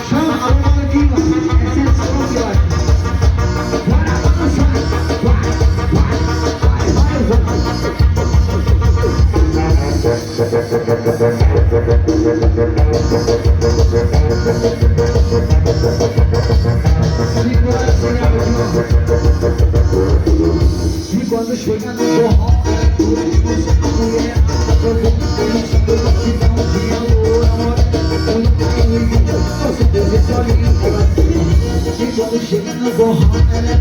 Chama a mão aqui, ó. Essa é a sua aqui, ó. Bora balançar. E quando chega no forró, você a mulher e quando chega no forró, ela